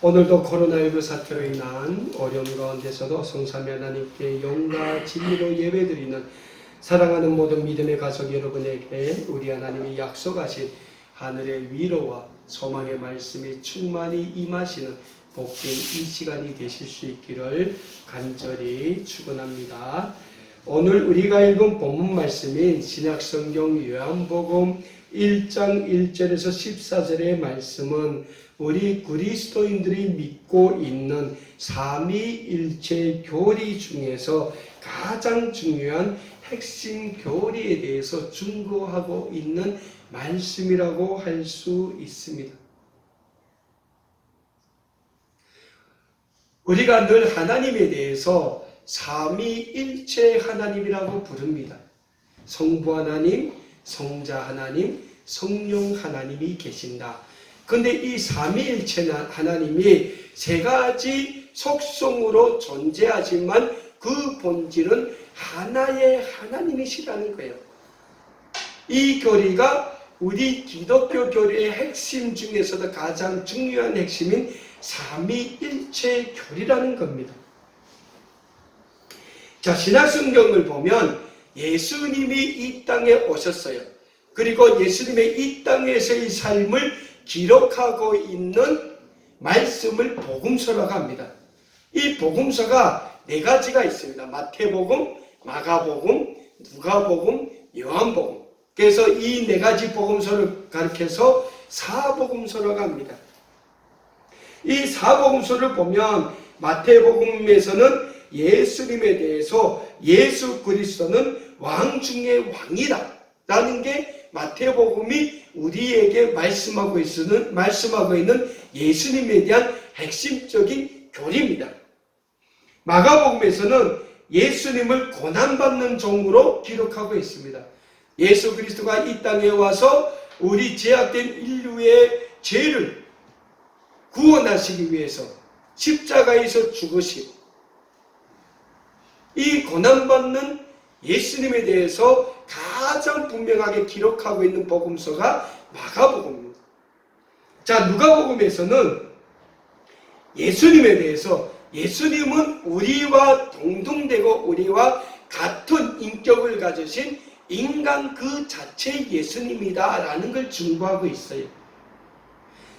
오늘도 코로나19 사태로 인한 어려움 가운데서도 성삼위 하나님께 영과 진리로 예배드리는 사랑하는 모든 믿음의 가족 여러분에게 우리 하나님이 약속하신 하늘의 위로와 소망의 말씀이 충만히 임하시는 복된 이 시간이 되실 수 있기를 간절히 축원합니다. 오늘 우리가 읽은 본문 말씀인 신약성경 요한복음 1장 1절에서 14절의 말씀은 우리 그리스도인들이 믿고 있는 삼위일체 교리 중에서 가장 중요한 핵심 교리에 대해서 증거하고 있는 말씀이라고 할 수 있습니다. 우리가 늘 하나님에 대해서 삼위일체 하나님이라고 부릅니다. 성부 하나님, 성자 하나님, 성령 하나님이 계신다. 근데 이 삼위일체 하나님이 세 가지 속성으로 존재하지만 그 본질은 하나의 하나님이시라는 거예요. 이 교리가 우리 기독교 교리의 핵심 중에서도 가장 중요한 핵심인 삼위일체 교리라는 겁니다. 자, 신약성경을 보면 예수님이 이 땅에 오셨어요. 그리고 예수님의 이 땅에서의 삶을 기록하고 있는 말씀을 복음서라고 합니다. 이 복음서가 네 가지가 있습니다. 마태복음, 마가복음, 누가복음, 요한복음. 그래서 이 네 가지 복음서를 가리켜서 사복음서라고 합니다. 이 사복음서를 보면 마태복음에서는 예수님에 대해서 예수 그리스도는 왕 중의 왕이다 라는 게 마태복음이 우리에게 말씀하고 있는 예수님에 대한 핵심적인 교리입니다. 마가복음에서는 예수님을 고난받는 종으로 기록하고 있습니다. 예수 그리스도가 이 땅에 와서 우리 죄악된 인류의 죄를 구원하시기 위해서 십자가에서 죽으신 이 고난받는 예수님에 대해서 가장 분명하게 기록하고 있는 복음서가 마가복음입니다. 자, 누가복음에서는 예수님에 대해서 예수님은 우리와 동등되고 우리와 같은 인격을 가지신 인간 그 자체의 예수님이다 라는 걸 증거하고 있어요.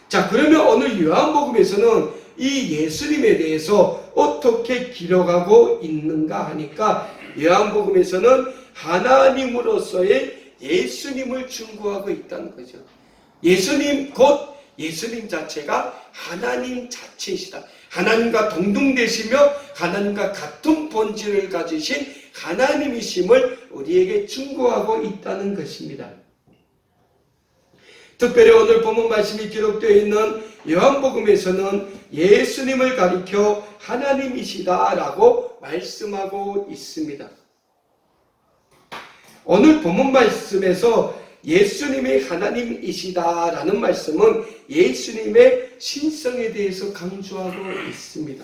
자, 그러면 오늘 요한복음에서는 이 예수님에 대해서 어떻게 기록하고 있는가 하니까 요한복음에서는 하나님으로서의 예수님을 증거하고 있다는 거죠. 예수님 곧 예수님 자체가 하나님 자체이시다. 하나님과 동등되시며 하나님과 같은 본질을 가지신 하나님이심을 우리에게 증거하고 있다는 것입니다. 특별히 오늘 본문 말씀이 기록되어 있는 요한복음에서는 예수님을 가리켜 하나님이시다라고 말씀하고 있습니다. 오늘 본문 말씀에서 예수님이 하나님이시다라는 말씀은 예수님의 신성에 대해서 강조하고 있습니다.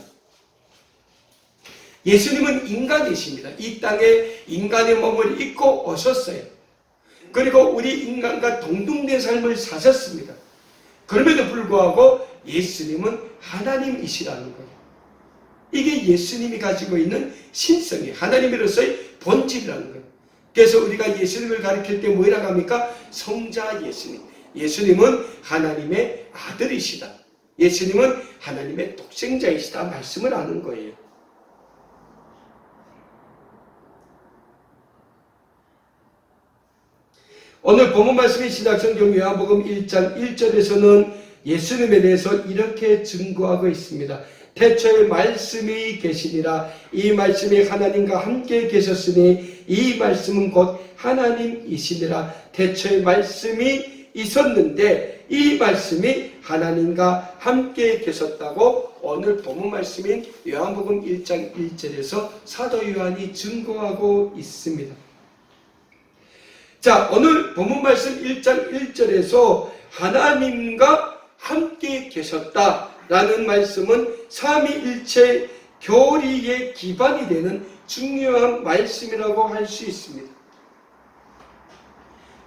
예수님은 인간이십니다. 이 땅에 인간의 몸을 입고 오셨어요. 그리고 우리 인간과 동등된 삶을 사셨습니다. 그럼에도 불구하고 예수님은 하나님이시라는 거예요. 이게 예수님이 가지고 있는 신성이에요. 하나님으로서의 본질이라는 거예요. 그래서 우리가 예수님을 가리킬 때 뭐라고 합니까? 성자 예수님. 예수님은 하나님의 아들이시다. 예수님은 하나님의 독생자이시다 말씀을 하는 거예요. 오늘 본문 말씀인 신약성경 요한복음 1장 1절에서는 예수님에 대해서 이렇게 증거하고 있습니다. 태초에 말씀이 계시니라. 이 말씀이 하나님과 함께 계셨으니 이 말씀은 곧 하나님이시니라. 태초에 말씀이 있었는데 이 말씀이 하나님과 함께 계셨다고 오늘 본문 말씀인 요한복음 1장 1절에서 사도 요한이 증거하고 있습니다. 자, 오늘 본문 말씀 1장 1절에서 하나님과 함께 계셨다라는 말씀은 삼위일체 교리의 기반이 되는 중요한 말씀이라고 할 수 있습니다.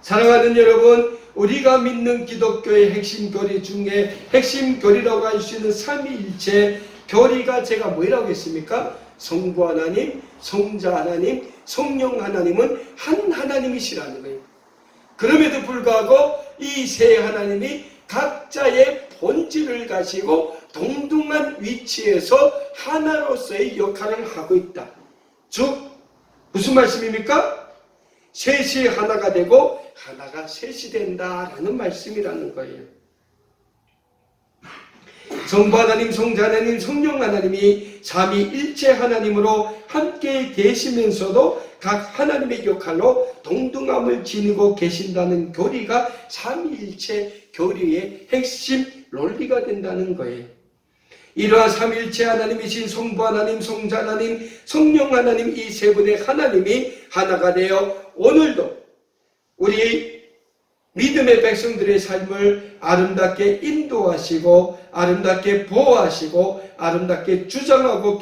사랑하는 여러분, 우리가 믿는 기독교의 핵심 교리 중에 핵심 교리라고 할 수 있는 삼위일체 교리가 제가 뭐라고 했습니까? 성부 하나님, 성자 하나님, 성령 하나님은 한 하나님이시라는 거예요. 그럼에도 불구하고 이 세 하나님이 각자의 본질을 가지고 동등한 위치에서 하나로서의 역할을 하고 있다. 즉 무슨 말씀입니까? 셋이 하나가 되고 하나가 셋이 된다라는 말씀이라는 거예요. 성부 하나님, 성자 하나님, 성령 하나님이 삼위일체 하나님으로 함께 계시면서도 각 하나님의 역할로 동등함을 지니고 계신다는 교리가 삼위일체 교리의 핵심 논리가 된다는 거예요. 이러한 삼위일체 하나님이신 성부 하나님, 성자 하나님, 성령 하나님 이 세 분의 하나님이 하나가 되어 오늘도 우리 믿음의 백성들의 삶을 아름답게 인도하시고 아름답게 보호하시고 아름답게 주장하고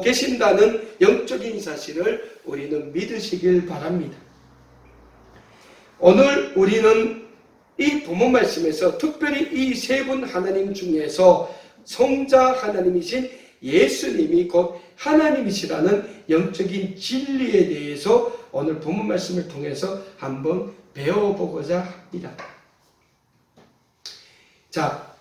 계신다는 영적인 사실을 우리는 믿으시길 바랍니다. 오늘 우리는 이 본문 말씀에서 특별히 이 세 분 하나님 중에서 성자 하나님이신 예수님이 곧 하나님이시라는 영적인 진리에 대해서 오늘 본문 말씀을 통해서 한번 배워보고자 합니다. 자,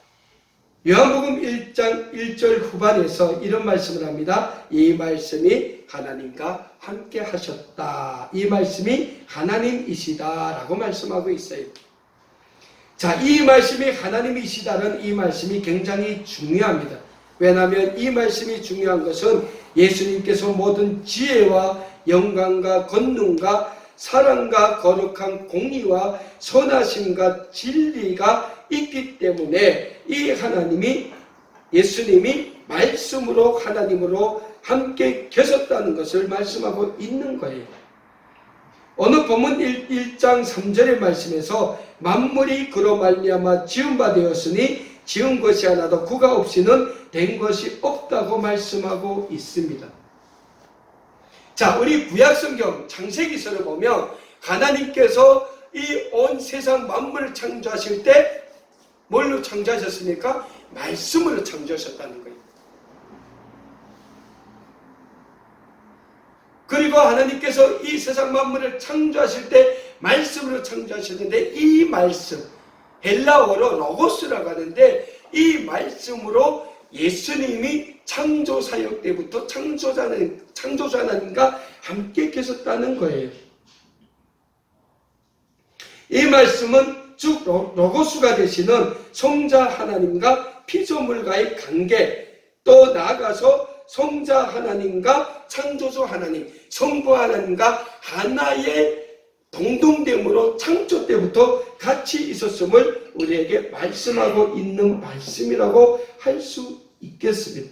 요한복음 1장 1절 후반에서 이런 말씀을 합니다. 이 말씀이 하나님과 함께 하셨다. 이 말씀이 하나님이시다라고 말씀하고 있어요. 자, 이 말씀이 하나님이시다는 이 말씀이 굉장히 중요합니다. 왜냐하면 이 말씀이 중요한 것은 예수님께서 모든 지혜와 영광과 권능과 사랑과 거룩한 공의와 선하심과 진리가 있기 때문에 이 하나님이 예수님이 말씀으로 하나님으로 함께 계셨다는 것을 말씀하고 있는 거예요. 어느 본문 1장 3절의 말씀에서 만물이 그로 말미암아 지은 바 되었으니 지은 것이 하나도 그가 없이는 된 것이 없다고 말씀하고 있습니다. 자, 우리 구약성경 창세기서를 보면 하나님께서 이 온 세상 만물을 창조하실 때 뭘로 창조하셨습니까? 말씀으로 창조하셨다는 거예요. 그리고 하나님께서 이 세상 만물을 창조하실 때 말씀으로 창조하셨는데 이 말씀, 헬라어로 로고스라고 하는데 이 말씀으로 예수님이 창조 사역 때부터 창조자 하나님과 함께 계셨다는 거예요. 이 말씀은 즉 로고스가 되시는 성자 하나님과 피조물과의 관계, 또 나아가서 성자 하나님과 창조주 하나님, 성부 하나님과 하나의 동등됨으로 창조 때부터 같이 있었음을 우리에게 말씀하고 있는 말씀이라고 할 수 있겠습니다.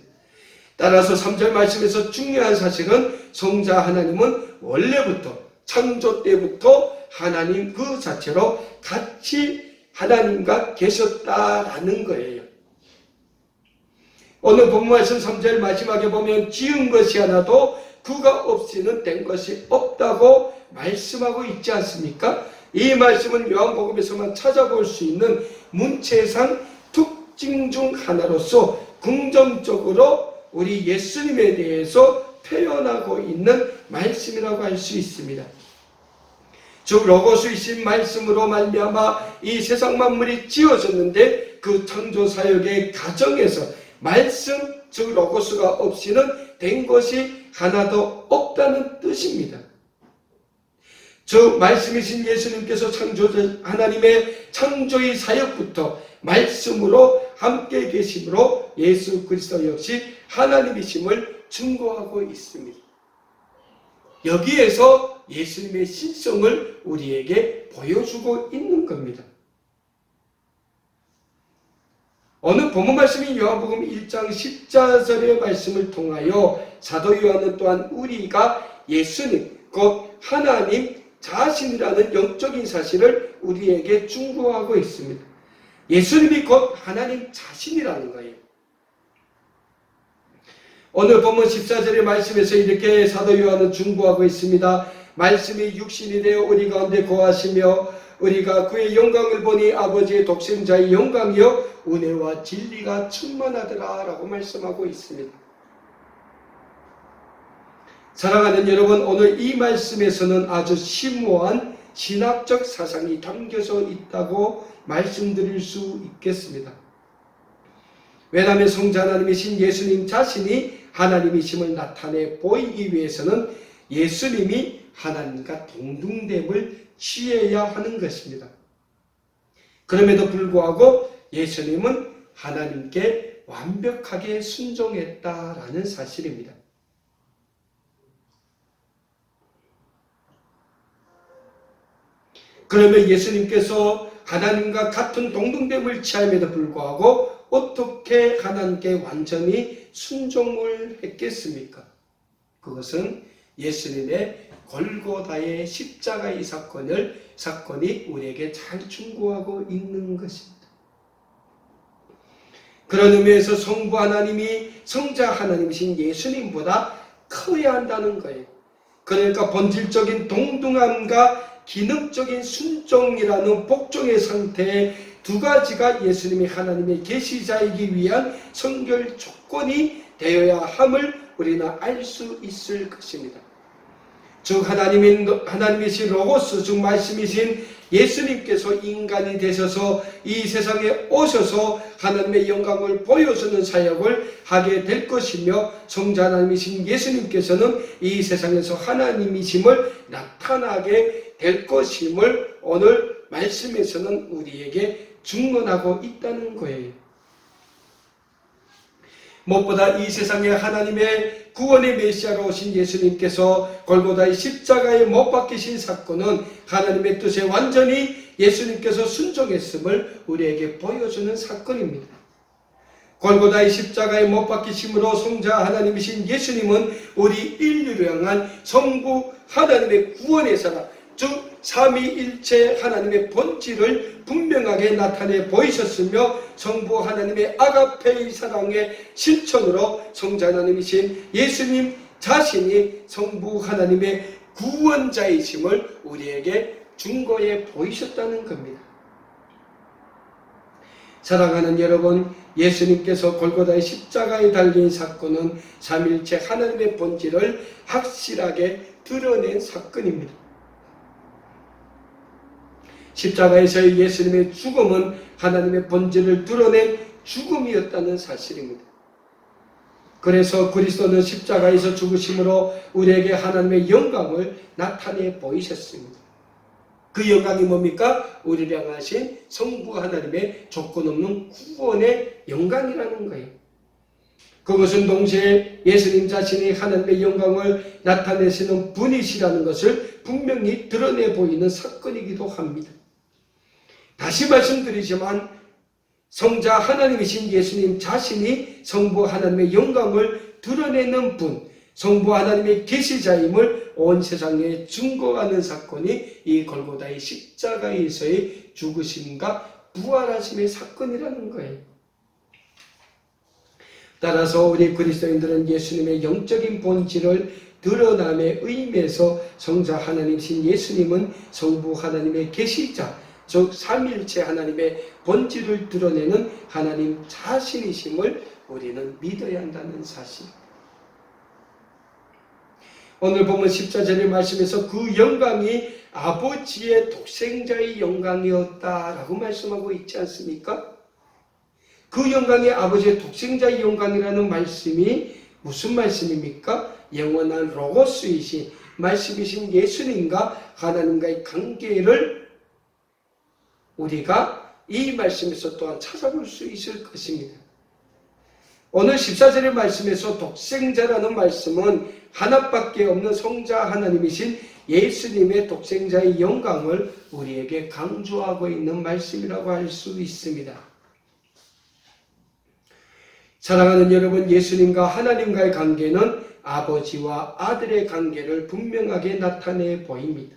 따라서 3절 말씀에서 중요한 사실은 성자 하나님은 원래부터 창조 때부터 하나님 그 자체로 같이 하나님과 계셨다라는 거예요. 오늘 본문 말씀 3절 마지막에 보면 지은 것이 하나도 그가 없이는 된 것이 없다고 말씀하고 있지 않습니까? 이 말씀은 요한복음에서만 찾아볼 수 있는 문체상 특징 중 하나로서 긍정적으로 우리 예수님에 대해서 표현하고 있는 말씀이라고 할 수 있습니다. 즉 로고스이신 말씀으로 말미암아 이 세상 만물이 지어졌는데 그 창조 사역의 과정에서 말씀 즉 로고스가 없이는 된 것이 하나도 없다는 뜻입니다. 즉 말씀이신 예수님께서 창조자 하나님의 창조의 사역부터 말씀으로 함께 계심으로 예수 그리스도 역시 하나님이심을 증거하고 있습니다. 여기에서 예수님의 신성을 우리에게 보여주고 있는 겁니다. 오늘 본문 말씀인 요한복음 1장 14절의 말씀을 통하여 사도 요한은 또한 우리가 예수님 곧 하나님 자신이라는 영적인 사실을 우리에게 증거하고 있습니다. 예수님이 곧 하나님 자신이라는 거예요. 오늘 본문 14절의 말씀에서 이렇게 사도 요한은 증거하고 있습니다. 말씀이 육신이 되어 우리 가운데 거하시며 우리가 그의 영광을 보니 아버지의 독생자의 영광이요 은혜와 진리가 충만하더라 라고 말씀하고 있습니다. 사랑하는 여러분, 오늘 이 말씀에서는 아주 심오한 신학적 사상이 담겨져 있다고 말씀드릴 수 있겠습니다. 왜냐하면 성자 하나님이신 예수님 자신이 하나님이심을 나타내 보이기 위해서는 예수님이 하나님과 동등됨을 취해야 하는 것입니다. 그럼에도 불구하고 예수님은 하나님께 완벽하게 순종했다라는 사실입니다. 그러면 예수님께서 하나님과 같은 동등됨을 취함에도 불구하고 어떻게 하나님께 완전히 순종을 했겠습니까? 그것은 예수님의 골고다의 십자가의 사건이 우리에게 잘 충고하고 있는 것입니다. 그런 의미에서 성부 하나님이 성자 하나님이신 예수님보다 커야 한다는 거예요. 그러니까 본질적인 동등함과 기능적인 순종이라는 복종의 상태의 두 가지가 예수님이 하나님의 계시자이기 위한 선결 조건이 되어야 함을 우리는 알 수 있을 것입니다. 즉 하나님이신 로고스, 즉 말씀이신 예수님께서 인간이 되셔서 이 세상에 오셔서 하나님의 영광을 보여주는 사역을 하게 될 것이며, 성자 하나님이신 예수님께서는 이 세상에서 하나님이심을 나타나게 될 것임을 오늘 말씀에서는 우리에게 증언하고 있다는 거예요. 무엇보다 이 세상에 하나님의 구원의 메시아로 오신 예수님께서 골고다의 십자가에 못 박히신 사건은 하나님의 뜻에 완전히 예수님께서 순종했음을 우리에게 보여주는 사건입니다. 골고다의 십자가에 못 박히심으로 성자 하나님이신 예수님은 우리 인류를 향한 성부 하나님의 구원의 사랑, 즉 삼위일체 하나님의 본질을 분명하게 나타내 보이셨으며, 성부 하나님의 아가페의 사랑의 실천으로 성자 하나님이신 예수님 자신이 성부 하나님의 구원자이심을 우리에게 증거해 보이셨다는 겁니다. 사랑하는 여러분, 예수님께서 골고다의 십자가에 달린 사건은 삼위일체 하나님의 본질을 확실하게 드러낸 사건입니다. 십자가에서의 예수님의 죽음은 하나님의 본질을 드러낸 죽음이었다는 사실입니다. 그래서 그리스도는 십자가에서 죽으심으로 우리에게 하나님의 영광을 나타내 보이셨습니다. 그 영광이 뭡니까? 우리를 향하신 성부 하나님의 조건 없는 구원의 영광이라는 거예요. 그것은 동시에 예수님 자신이 하나님의 영광을 나타내시는 분이시라는 것을 분명히 드러내 보이는 사건이기도 합니다. 다시 말씀드리지만 성자 하나님이신 예수님 자신이 성부 하나님의 영광을 드러내는 분, 성부 하나님의 계시자임을 온 세상에 증거하는 사건이 이 골고다의 십자가에서의 죽으심과 부활하심의 사건이라는 거예요. 따라서 우리 그리스도인들은 예수님의 영적인 본질을 드러남의 의미에서 성자 하나님이신 예수님은 성부 하나님의 계시자, 즉 삼위일체 하나님의 본질을 드러내는 하나님 자신이심을 우리는 믿어야 한다는 사실. 오늘 보면 14절의 말씀에서 그 영광이 아버지의 독생자의 영광이었다라고 말씀하고 있지 않습니까? 그 영광이 아버지의 독생자의 영광이라는 말씀이 무슨 말씀입니까? 영원한 로고스이신 말씀이신 예수님과 하나님과의 관계를 우리가 이 말씀에서 또한 찾아볼 수 있을 것입니다. 오늘 14절의 말씀에서 독생자라는 말씀은 하나밖에 없는 성자 하나님이신 예수님의 독생자의 영광을 우리에게 강조하고 있는 말씀이라고 할 수 있습니다. 사랑하는 여러분, 예수님과 하나님과의 관계는 아버지와 아들의 관계를 분명하게 나타내 보입니다.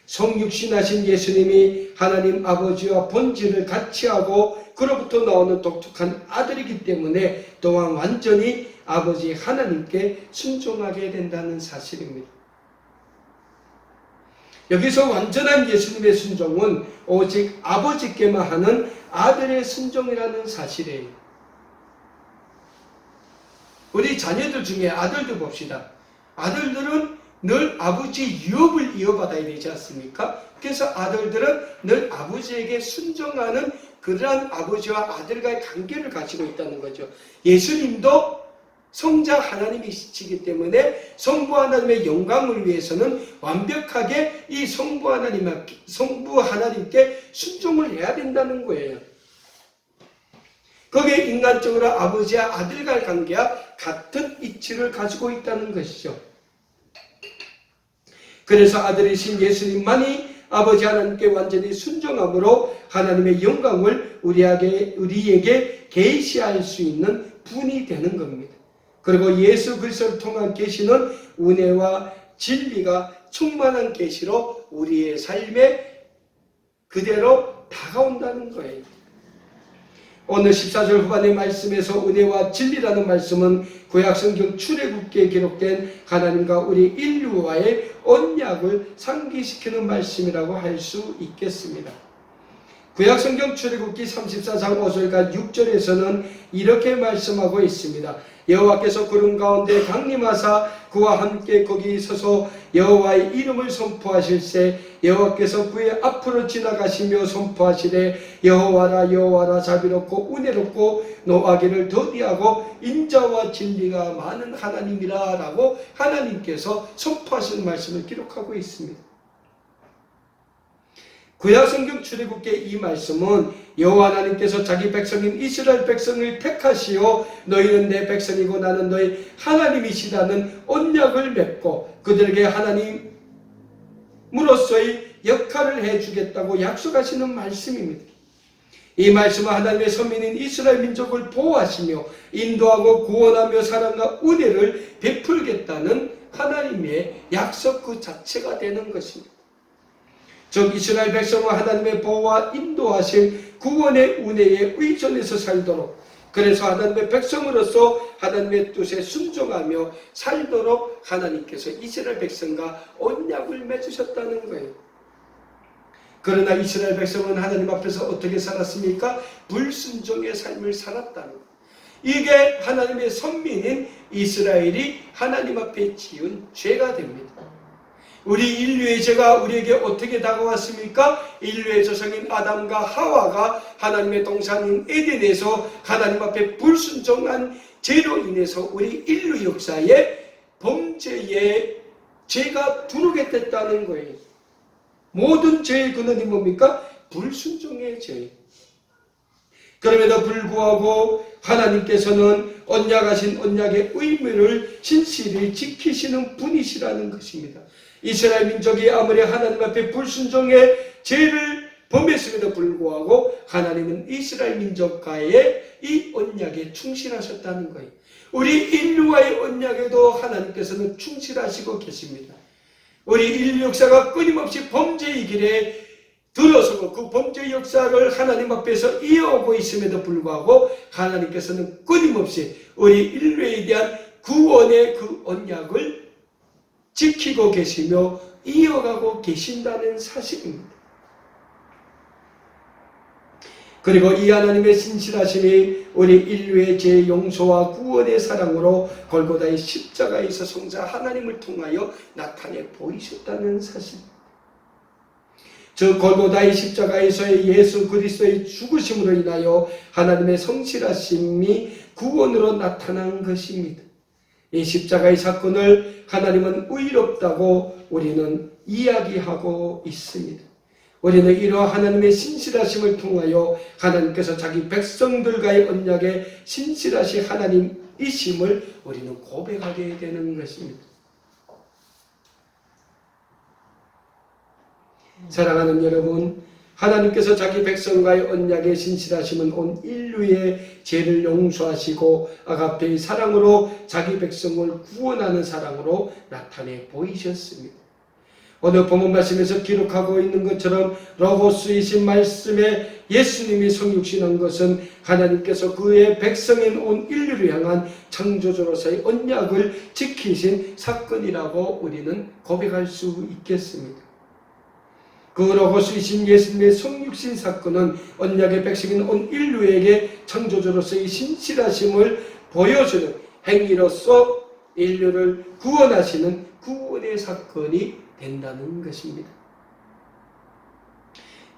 성육신하신 예수님이 하나님 아버지와 본질을 같이 하고 그로부터 나오는 독특한 아들이기 때문에 또한 완전히 아버지 하나님께 순종하게 된다는 사실입니다. 여기서 완전한 예수님의 순종은 오직 아버지께만 하는 아들의 순종이라는 사실이에요. 우리 자녀들 중에 아들도 봅시다. 아들들은 늘 아버지 유업을 이어받아야 되지 않습니까? 그래서 아들들은 늘 아버지에게 순종하는 그러한 아버지와 아들과의 관계를 가지고 있다는 거죠. 예수님도 성자 하나님이시기 때문에 성부 하나님의 영광을 위해서는 완벽하게 이 성부 하나님께 순종을 해야 된다는 거예요. 거기에 인간적으로 아버지와 아들과의 관계와 같은 이치를 가지고 있다는 것이죠. 그래서 아들이신 예수님만이 아버지 하나님께 완전히 순종함으로 하나님의 영광을 우리에게 계시할 수 있는 분이 되는 겁니다. 그리고 예수 그리스도를 통한 계시는 은혜와 진리가 충만한 계시로 우리의 삶에 그대로 다가온다는 거예요. 오늘 14절 후반의 말씀에서 은혜와 진리라는 말씀은 구약성경 출애굽기에 기록된 하나님과 우리 인류와의 언약을 상기시키는 말씀이라고 할 수 있겠습니다. 구약성경 출애굽기 34장 5절과 6절에서는 이렇게 말씀하고 있습니다. 여호와께서 구름 가운데 강림하사 그와 함께 거기 서서 여호와의 이름을 선포하실세 여호와께서 그의 앞으로 지나가시며 선포하시되 여호와라 여호와라 자비롭고 은혜롭고 노하기를 더디하고 인자와 진리가 많은 하나님이라 라고 하나님께서 선포하신 말씀을 기록하고 있습니다. 구약성경 출애굽기의 이 말씀은 여호와 하나님께서 자기 백성인 이스라엘 백성을 택하시어 너희는 내 백성이고 나는 너희 하나님이시라는 언약을 맺고 그들에게 하나님으로서의 역할을 해주겠다고 약속하시는 말씀입니다. 이 말씀은 하나님의 선민인 이스라엘 민족을 보호하시며 인도하고 구원하며 사랑과 은혜를 베풀겠다는 하나님의 약속 그 자체가 되는 것입니다. 즉 이스라엘 백성은 하나님의 보호와 인도하신 구원의 은혜에 의존해서 살도록 그래서 하나님의 백성으로서 하나님의 뜻에 순종하며 살도록 하나님께서 이스라엘 백성과 언약을 맺으셨다는 거예요. 그러나 이스라엘 백성은 하나님 앞에서 어떻게 살았습니까? 불순종의 삶을 살았다는 거예요. 이게 하나님의 선민인 이스라엘이 하나님 앞에 지은 죄가 됩니다. 우리 인류의 죄가 우리에게 어떻게 다가왔습니까? 인류의 조상인 아담과 하와가 하나님의 동산인 에덴에서 하나님 앞에 불순종한 죄로 인해서 우리 인류 역사에 범죄의 죄가 들어오게 됐다는 거예요. 모든 죄의 근원이 뭡니까? 불순종의 죄. 그럼에도 불구하고 하나님께서는 언약하신 언약의 의무를 신실히 지키시는 분이시라는 것입니다. 이스라엘 민족이 아무리 하나님 앞에 불순종의 죄를 범했음에도 불구하고 하나님은 이스라엘 민족과의 이 언약에 충실하셨다는 거예요. 우리 인류와의 언약에도 하나님께서는 충실하시고 계십니다. 우리 인류 역사가 끊임없이 범죄의 길에 들어서고 그 범죄 역사를 하나님 앞에서 이어오고 있음에도 불구하고 하나님께서는 끊임없이 우리 인류에 대한 구원의 그 언약을 지키고 계시며 이어가고 계신다는 사실입니다. 그리고 이 하나님의 신실하심이 우리 인류의 죄 용서와 구원의 사랑으로 골고다의 십자가에서 성자 하나님을 통하여 나타내 보이셨다는 사실입니다. 즉 골고다의 십자가에서의 예수 그리스도의 죽으심으로 인하여 하나님의 성실하심이 구원으로 나타난 것입니다. 이 십자가의 사건을 하나님은 의롭다고 우리는 이야기하고 있습니다. 우리는 이러한 하나님의 신실하심을 통하여 하나님께서 자기 백성들과의 언약에 신실하신 하나님이심을 우리는 고백하게 되는 것입니다. 사랑하는 여러분, 하나님께서 자기 백성과의 언약의 신실하심은 온 인류의 죄를 용서하시고 아가페의 사랑으로 자기 백성을 구원하는 사랑으로 나타내 보이셨습니다. 오늘 본문 말씀에서 기록하고 있는 것처럼 로고스이신 말씀에 예수님이 성육신한 것은 하나님께서 그의 백성인 온 인류를 향한 창조주로서의 언약을 지키신 사건이라고 우리는 고백할 수 있겠습니다. 그 로고스이신 예수님의 성육신 사건은 언약의 백성인 온 인류에게 창조주로서의 신실하심을 보여주는 행위로서 인류를 구원하시는 구원의 사건이 된다는 것입니다.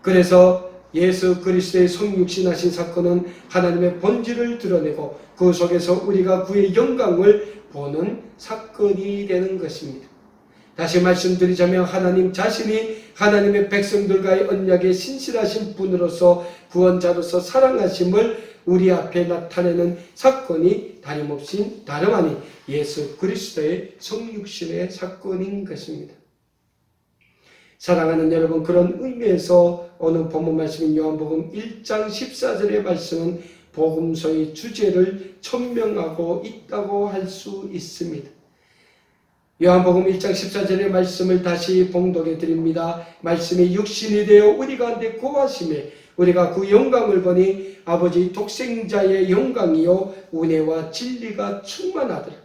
그래서 예수 그리스도의 성육신하신 사건은 하나님의 본질을 드러내고 그 속에서 우리가 그의 영광을 보는 사건이 되는 것입니다. 다시 말씀드리자면 하나님 자신이 하나님의 백성들과의 언약의 신실하신 분으로서 구원자로서 사랑하심을 우리 앞에 나타내는 사건이 다름 아닌 예수 그리스도의 성육신의 사건인 것입니다. 사랑하는 여러분, 그런 의미에서 오늘 본문 말씀인 요한복음 1장 14절의 말씀은 복음서의 주제를 천명하고 있다고 할 수 있습니다. 요한복음 1장 14절의 말씀을 다시 봉독해 드립니다. 말씀이 육신이 되어 우리 가운데 거하심에 우리가 그 영광을 보니 아버지 독생자의 영광이요 은혜와 진리가 충만하더라.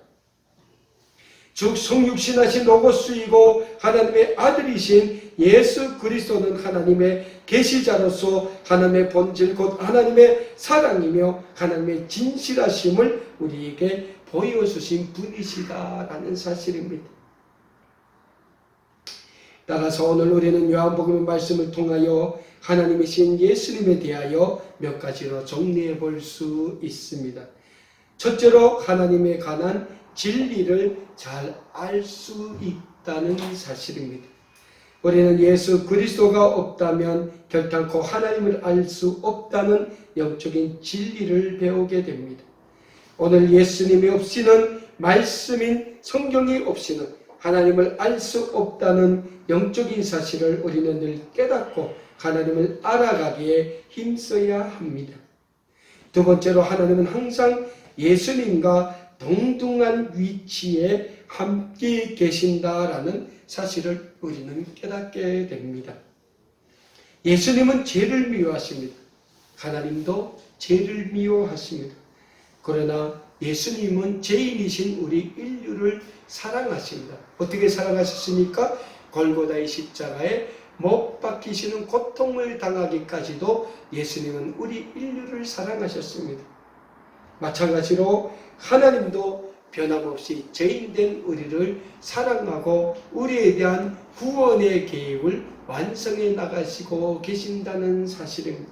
즉 성육신하신 로고스이고 하나님의 아들이신 예수 그리스도는 하나님의 계시자로서 하나님의 본질 곧 하나님의 사랑이며 하나님의 진실하심을 우리에게 보여주신 분이시다라는 사실입니다. 따라서 오늘 우리는 요한복음의 말씀을 통하여 하나님이신 예수님에 대하여 몇 가지로 정리해 볼 수 있습니다. 첫째로 하나님에 관한 진리를 잘 알 수 있다는 사실입니다. 우리는 예수 그리스도가 없다면 결단코 하나님을 알 수 없다는 영적인 진리를 배우게 됩니다. 오늘 예수님이 없이는 말씀인 성경이 없이는 하나님을 알 수 없다는 영적인 사실을 우리는 늘 깨닫고 하나님을 알아가기에 힘써야 합니다. 두 번째로 하나님은 항상 예수님과 동등한 위치에 함께 계신다라는 사실을 우리는 깨닫게 됩니다. 예수님은 죄를 미워하십니다. 하나님도 죄를 미워하십니다. 그러나 예수님은 죄인이신 우리 인류를 사랑하십니다. 어떻게 사랑하셨습니까? 골고다의 십자가에 못 박히시는 고통을 당하기까지도 예수님은 우리 인류를 사랑하셨습니다. 마찬가지로 하나님도 변함없이 죄인된 우리를 사랑하고 우리에 대한 구원의 계획을 완성해 나가시고 계신다는 사실입니다.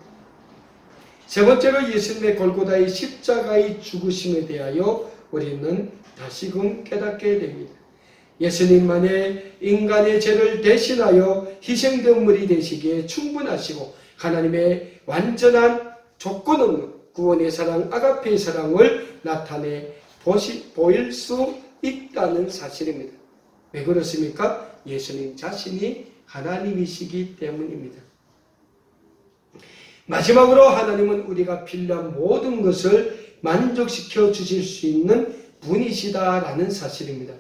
세 번째로 예수님의 골고다의 십자가의 죽으심에 대하여 우리는 다시금 깨닫게 됩니다. 예수님만의 인간의 죄를 대신하여 희생제물이 되시기에 충분하시고 하나님의 완전한 조건 없는 구원의 사랑, 아가페의 사랑을 나타내 보일 수 있다는 사실입니다. 왜 그렇습니까? 예수님 자신이 하나님이시기 때문입니다. 마지막으로 하나님은 우리가 필요한 모든 것을 만족시켜 주실 수 있는 분이시다라는 사실입니다.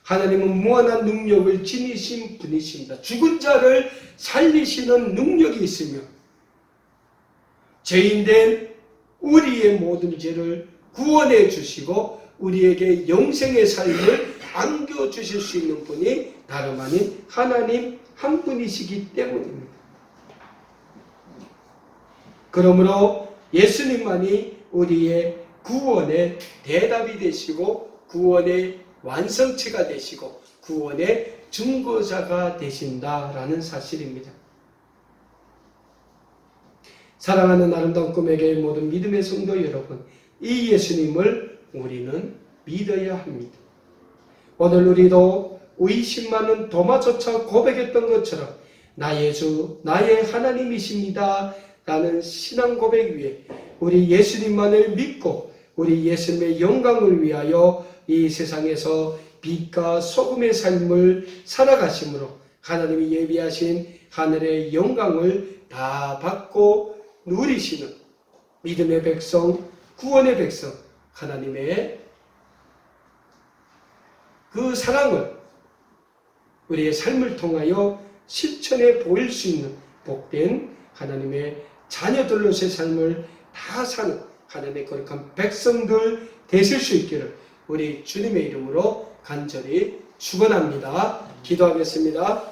하나님은 무한한 능력을 지니신 분이십니다. 죽은 자를 살리시는 능력이 있으며 죄인된 우리의 모든 죄를 구원해 주시고 우리에게 영생의 삶을 안겨주실 수 있는 분이 다름 아닌 하나님 한 분이시기 때문입니다. 그러므로 예수님만이 우리의 구원의 대답이 되시고 구원의 완성체가 되시고 구원의 증거자가 되신다라는 사실입니다. 사랑하는 아름다운 꿈에게 모든 믿음의 성도 여러분, 이 예수님을 우리는 믿어야 합니다. 오늘 우리도 의심 많은 도마조차 고백했던 것처럼 나의 주, 나의 하나님이십니다 라는 신앙 고백 위에 우리 예수님만을 믿고 우리 예수님의 영광을 위하여 이 세상에서 빛과 소금의 삶을 살아가심으로 하나님이 예비하신 하늘의 영광을 다 받고 누리시는 믿음의 백성, 구원의 백성, 하나님의 그 사랑을 우리의 삶을 통하여 실천해 보일 수 있는 복된 하나님의 자녀들로서의 삶을 다 사는 하나님의 거룩한 백성들 되실 수 있기를 우리 주님의 이름으로 간절히 축원합니다. 기도하겠습니다.